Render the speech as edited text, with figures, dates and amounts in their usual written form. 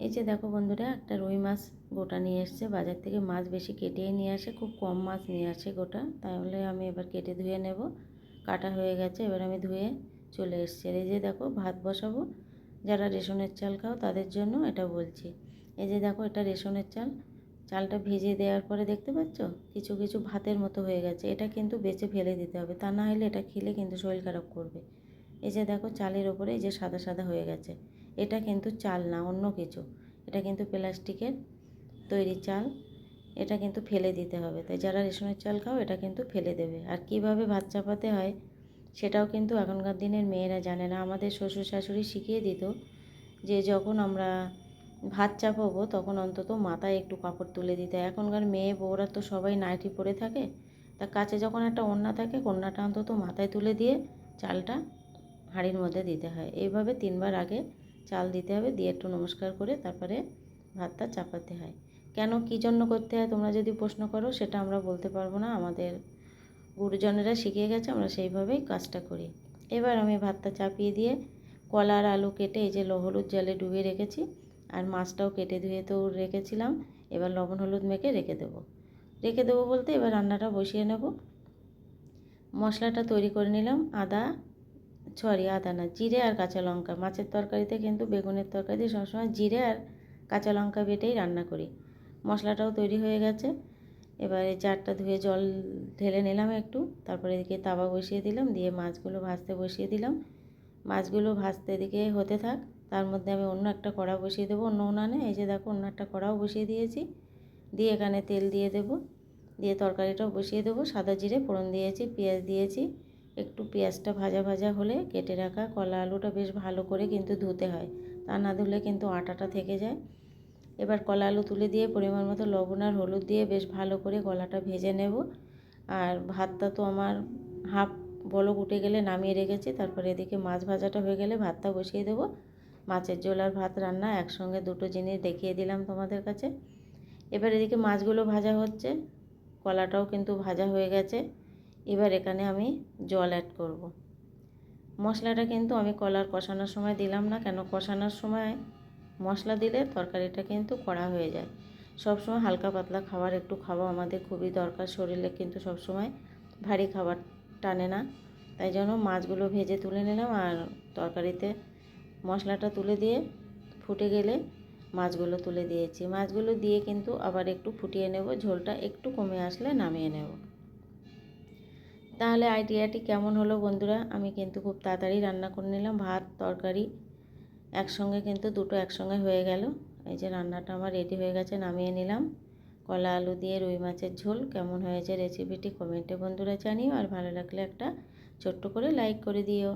এই যে দেখো বন্ধুরা, একটা রুই মাছ গোটা নিয়ে এসছে বাজার থেকে। মাছ বেশি কেটেই নিয়ে আসে, খুব কম মাছ নিয়ে আসে গোটা। তাহলে আমি এবার কেটে ধুয়ে নেব। কাটা হয়ে গেছে, এবার আমি ধুয়ে চলে এসছি। এই যে দেখো, ভাত বসাবো। যারা রেশনের চাল খাও তাদের জন্য এটা বলছি। এই যে দেখো, এটা রেশনের চাল। চালটা ভেজে দেওয়ার পরে দেখতে পাচ্ছ কিছু কিছু ভাতের মতো হয়ে গেছে। এটা কিন্তু বেছে ফেলে দিতে হবে, তা না হলে এটা খেলে কিন্তু শরীর খারাপ করবে। এই যে দেখো, চালের ওপরে এই যে সাদা সাদা হয়ে গেছে, এটা কিন্তু চাল না, অন্য কিছু। এটা কিন্তু প্লাস্টিকের তৈরি চাল। এটা কিন্তু ফেলে দিতে হবে। তাই যারা রেশনের চাল খাও এটা কিন্তু ফেলে দেবে। আর কিভাবে ভাত চাপাতে হয় সেটাও কিন্তু এখনকার দিনের মেয়েরা জানে না। আমাদের শ্বশুর শাশুড়ি শিখিয়ে দিত যে যখন আমরা ভাত চাপাবো তখন অন্তত মাথায় একটু কাপড় তুলে দিতে হয়। এখনকার মেয়ে বউরা তো সবাই নাইটি পরে থাকে। তা কাছে যখন একটা ওড়না থাকে, ওড়নাটা অন্তত মাথায় তুলে দিয়ে চালটা হাঁড়ির মধ্যে দিতে হয়। এইভাবে 3বার আগে চাল দিতে হবে, দিয়ে একটু নমস্কার করে তারপরে ভাতটা চাপাতে হয়। কেন, কী জন্য করতে হয় তোমরা যদি প্রশ্ন করো, সেটা আমরা বলতে পারবো না। আমাদের গুরুজনেরা শিখিয়ে গেছে, আমরা সেইভাবেই কাজটা করি। এবার আমি ভাতটা চাপিয়ে দিয়ে কলা আর আলু কেটে এই যে হলুদ জলে ডুবিয়ে রেখেছি। আর মাছটাও কেটে ধুয়ে তো রেখেছিলাম। এবার লবণ হলুদ মেখে রেখে দেবো বলতে এবার রান্নাটা বসিয়ে নেব। মশলাটা তৈরি করে নিলাম। আদা না, জিরে আর কাঁচা লঙ্কা। মাছের তরকারিতে কিন্তু, বেগুনের তরকারিতে সবসময় জিরে আর কাঁচা লঙ্কা বেটেই রান্না করি। মশলাটাও তৈরি হয়ে গেছে। এবারে জারটা ধুয়ে জল ঢেলে নিলাম একটু। তারপরে এদিকে তাওয়া বসিয়ে দিলাম, দিয়ে মাছগুলো ভাজতে বসিয়ে দিলাম। মাছগুলো ভাজতে এদিকে হতে থাক, তার মধ্যে আমি অন্য একটা কড়া বসিয়ে দেবো, অন্য উনানে। এই যে দেখো, অন্য একটা কড়াও বসিয়ে দিয়েছি। দিয়ে এখানে তেল দিয়ে দেবো, দিয়ে তরকারিটাও বসিয়ে দেবো। সাদা জিরে ফোড়ন দিয়েছি, পেঁয়াজ দিয়েছি। একটু পেঁয়াজটা ভাজা ভাজা হলে কেটে রাখা কলা আলুটা বেশ ভালো করে কিন্তু ধুতে হয়, তা না ধুলে কিন্তু আটাটা থেকে যায়। এবার কলা আলু তুলে দিয়ে পরিমাণ মতো লবণ আর হলুদ দিয়ে বেশ ভালো করে কলাটা ভেজে নেব। আর ভাতটা তো আমার হাফ বলক উঠে গেলে নামিয়ে রেখেছি। তারপরে এদিকে মাছ ভাজাটা হয়ে গেলে ভাতটা বসিয়ে দেবো। মাছের ঝোল আর ভাত রান্না একসঙ্গে, দুটো জিনিস দেখিয়ে দিলাম তোমাদের কাছে। এবার এদিকে মাছগুলো ভাজা হচ্ছে, কলাটাও কিন্তু ভাজা হয়ে গেছে। এবার এখানে আমি জল অ্যাড করব। মশলাটা কিন্তু আমি কলার কষানোর সময় দিলাম না, কেন, কষানোর সময় মশলা দিলে তরকারিটা কিন্তু কড়া হয়ে যায়। সবসময় হালকা পাতলা খাবার একটু খাওয়া আমাদের খুবই দরকার। শরীরে কিন্তু সবসময় ভারী খাবার টানে না। তাই জন্য মাছগুলো ভেজে তুলে নিলাম, আর তরকারিতে মশলাটা তুলে দিয়ে ফুটে গেলে মাছগুলো তুলে দিয়েছি। মাছগুলো দিয়ে কিন্তু আবার একটু ফুটিয়ে নেব, ঝোলটা একটু কমে আসলে নামিয়ে নেব। তাহলে আইডিয়াটি কেমন হলো বন্ধুরা? আমি কিন্তু খুব তাড়াতাড়ি রান্না করে নিলাম। ভাত তরকারি একসঙ্গে, কিন্তু দুটো একসঙ্গে হয়ে গেল। এই যে রান্নাটা আমার রেডি হয়ে গেছে, নামিয়ে নিলাম। কলা আলু দিয়ে রুই মাছের ঝোল কেমন হয়েছে রেসিপিটি কমেন্টে বন্ধুরা জানিও। আর ভালো লাগলে একটা ছোট্ট করে লাইক করে দিও।